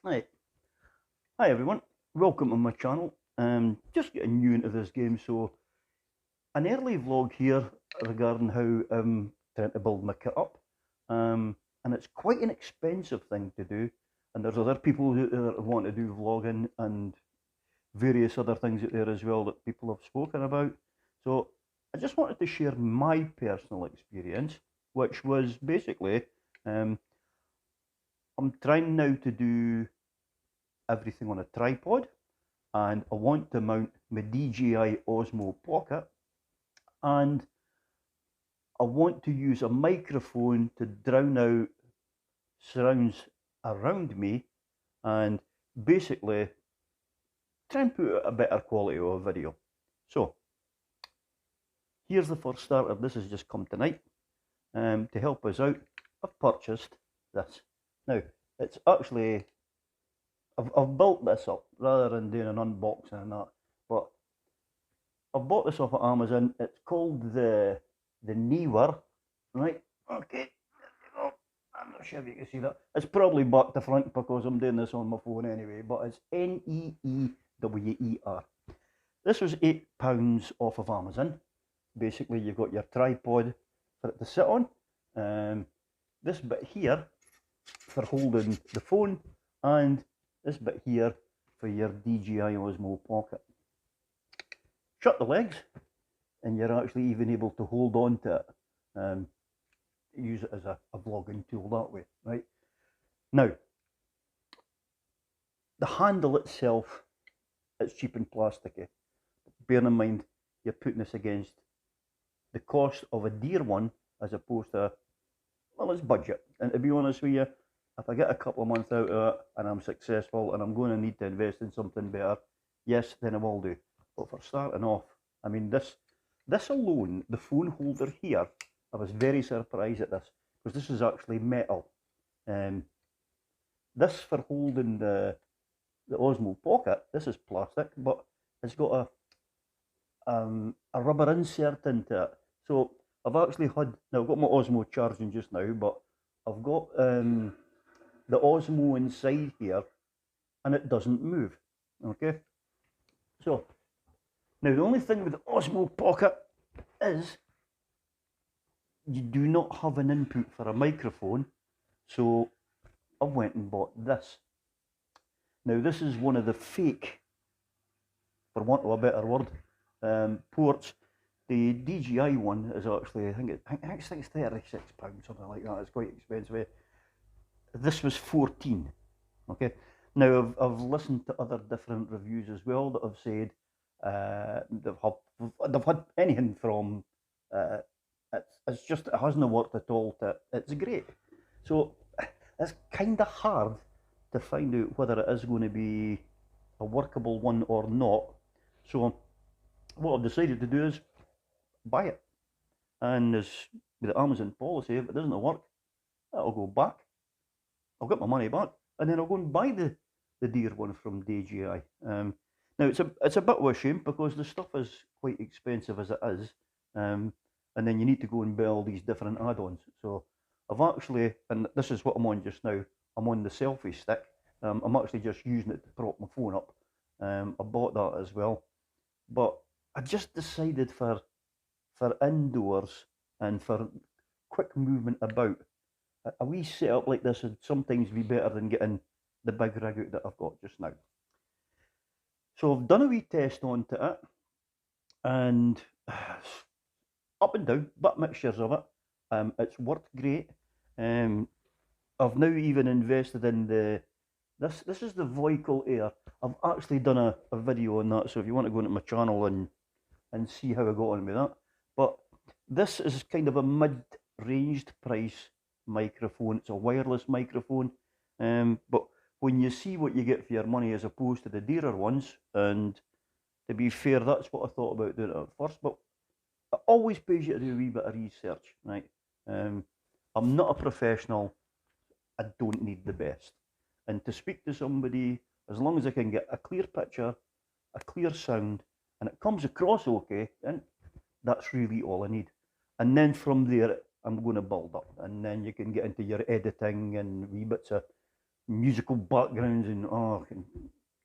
Hi, hi everyone. Welcome to my channel. Just getting new into this game, so an early vlog here regarding how I'm trying to build my kit up. And it's quite an expensive thing to do. And there's other people out there that want to do vlogging and various other things out there as well that people have spoken about. So I just wanted to share my personal experience, which was basically um, I'm trying now to do everything on a tripod, and I want to mount my DJI Osmo Pocket, and I want to use a microphone to drown out surrounds around me and basically try and put out a better quality of a video. So here's the first starter. This has just come tonight. To help us out, I've purchased this. Now, it's actually, I've built this up rather than doing an unboxing and that, but I bought this off of Amazon. It's called the Neewer, right? Okay, there you go. I'm not sure if you can see that. It's probably back to front because I'm doing this on my phone anyway, but it's Neewer. This was £8 off of Amazon. Basically, you've got your tripod for it to sit on. Um, this bit here for holding the phone, and this bit here for your DJI Osmo Pocket. Shut the legs, and you're actually even able to hold on to it, use it as a vlogging tool that way, right? Now, the handle itself, it's cheap and plasticky. Bear in mind, you're putting this against the cost of a dear one as opposed to, well, it's budget. And to be honest with you, if I get a couple of months out of it and I'm successful and I'm going to need to invest in something better, yes, then I will do. But for starting off, I mean, this alone, the phone holder here, I was very surprised at this because this is actually metal. Um, this for holding the Osmo Pocket, this is plastic, but it's got a rubber insert into it. So I've actually had, now I've got my Osmo charging just now, but I've got the Osmo inside here and it doesn't move. Okay, so now the only thing with the Osmo Pocket is you do not have an input for a microphone, so I went and bought this. Now this is one of the fake, for want of a better word, ports. The DJI one is actually, I think it's £36, something like that. It's quite expensive. This was 14. Okay. Now I've listened to other different reviews as well that have said they've had anything from it's just it hasn't worked at all. It's great. So it's kind of hard to find out whether it is going to be a workable one or not. So what I've decided to do is buy it, and as with the Amazon policy, if it doesn't work, I'll go back. I'll get my money back, and then I'll go and buy the dear one from DJI. Now it's a bit of a shame because the stuff is quite expensive as it is, and then you need to go and buy all these different add-ons. So I've actually, and this is what I'm on just now. I'm on the selfie stick. I'm actually just using it to prop my phone up. I bought that as well, but I just decided for indoors and for quick movement about, a wee setup like this would sometimes be better than getting the big rig out that I've got just now. So I've done a wee test onto it, and up and down, but mixtures of it. It's worked great. Um, I've now even invested in this is the Voicle Air. I've actually done a video on that, so if you want to go into my channel and see how I got on with that. But this is kind of a mid-ranged price microphone. It's a wireless microphone, but when you see what you get for your money as opposed to the dearer ones, and to be fair, that's what I thought about doing it at first. But it always pays you to do a wee bit of research, right? Um, I'm not a professional. I don't need the best. And to speak to somebody, as long as I can get a clear picture, a clear sound, and it comes across okay, then that's really all I need. And then from there, I'm going to build up. And then you can get into your editing and wee bits of musical backgrounds and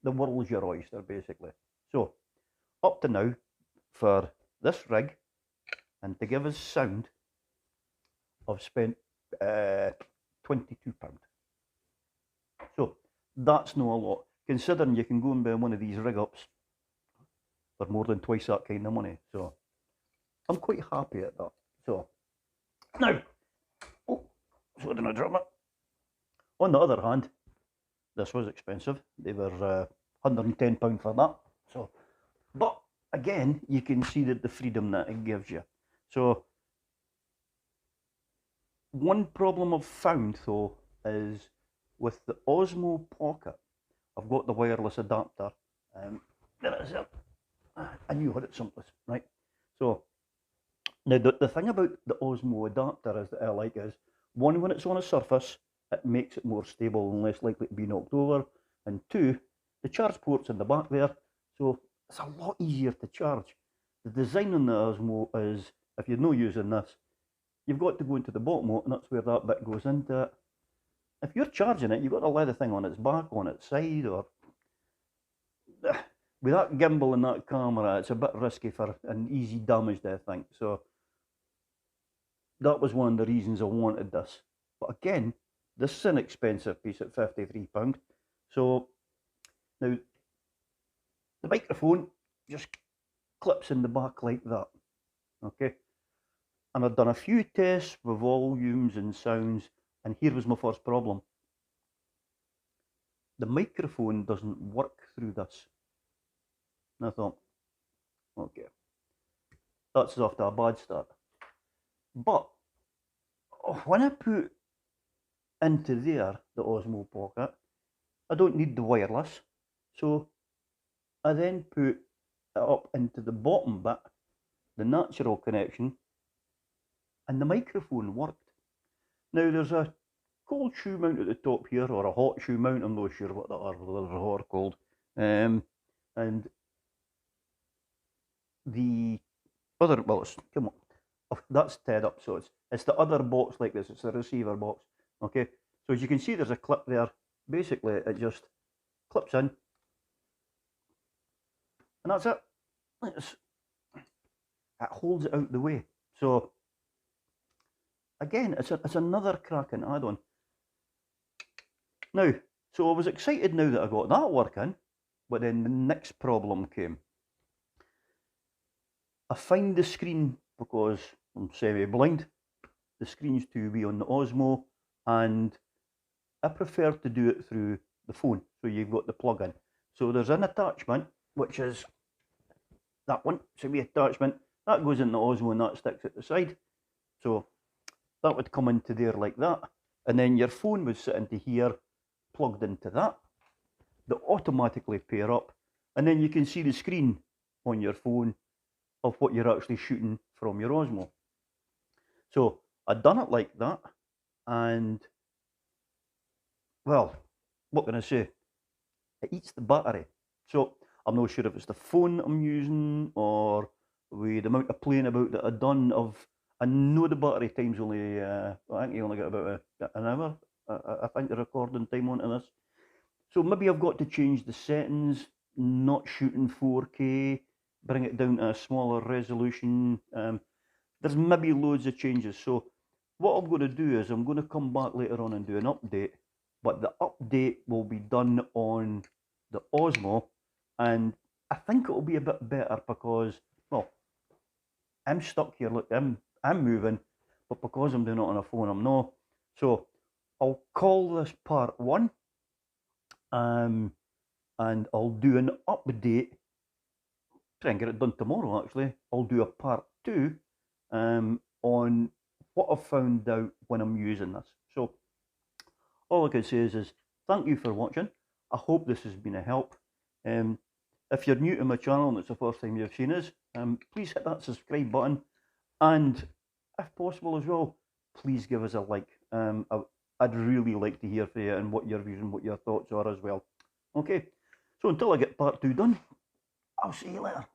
the world's your oyster basically. So up to now for this rig and to give us sound, I've spent £22. So that's not a lot, considering you can go and buy one of these rig ups for more than twice that kind of money. So I'm quite happy at that. So now, so didn't I drop it? On the other hand, this was expensive. They were £110 for that. So, but again, you can see that the freedom that it gives you. So one problem I've found though is with the Osmo Pocket, I've got the wireless adapter. There it is. I knew had it someplace, right? So now the thing about the Osmo adapter is that I like is, one, when it's on a surface, it makes it more stable and less likely to be knocked over. And two, the charge port's in the back there, so it's a lot easier to charge. The design on the Osmo is, if you're not using this, you've got to go into the bottom of it, and that's where that bit goes into it. If you're charging it, you've got to lay the thing on its back, on its side, or with that gimbal and that camera, it's a bit risky for an easy damage, I think. So that was one of the reasons I wanted this. But again, this is an expensive piece at £53. So now the microphone just clips in the back like that. Okay. And I've done a few tests with volumes and sounds, and here was my first problem. The microphone doesn't work through this. And I thought, okay, that's off to a bad start. But when I put into there the Osmo Pocket, I don't need the wireless, so I then put it up into the bottom bit, the natural connection, and the microphone worked. Now there's a cold shoe mount at the top here, or a hot shoe mount, I'm not sure what that are, whether they're hot or cold. And the other, well, it's, come on, that's tied up, so it's the other box like this, it's the receiver box. Okay, so as you can see, there's a clip there. Basically, it just clips in, and that's it. It holds it out the way. So again, it's another cracking add-on. Now, so I was excited now that I got that working, but then the next problem came. I find the screen, because I'm semi-blind, the screen's too wee on the Osmo, and I prefer to do it through the phone, so you've got the plug-in. So there's an attachment, which is that one, it's a wee attachment, that goes in the Osmo and that sticks at the side. So that would come into there like that, and then your phone would sit into here, plugged into that. They automatically pair up, and then you can see the screen on your phone of what you're actually shooting from your Osmo. So I'd done it like that, and well, what can I say? It eats the battery. So I'm not sure if it's the phone I'm using or with the amount of playing about that I've done. I know the battery time's only, I think you only got about an hour, I think, the recording time onto this. So maybe I've got to change the settings, not shooting 4K, bring it down to a smaller resolution. There's maybe loads of changes. So what I'm going to do is I'm going to come back later on and do an update, but the update will be done on the Osmo, and I think it'll be a bit better because, well, I'm stuck here. Look, I'm moving, but because I'm doing it on a phone, I'm not. So I'll call this part 1, and I'll do an update. Try and get it done tomorrow. Actually, I'll do a part 2 on what I've found out when I'm using this. So all I can say is thank you for watching. I hope this has been a help. If you're new to my channel and it's the first time you've seen us, please hit that subscribe button, and if possible as well, please give us a like. I'd really like to hear from you and what your views and what your thoughts are as well. Okay, so until I get part 2 done, I'll see you later.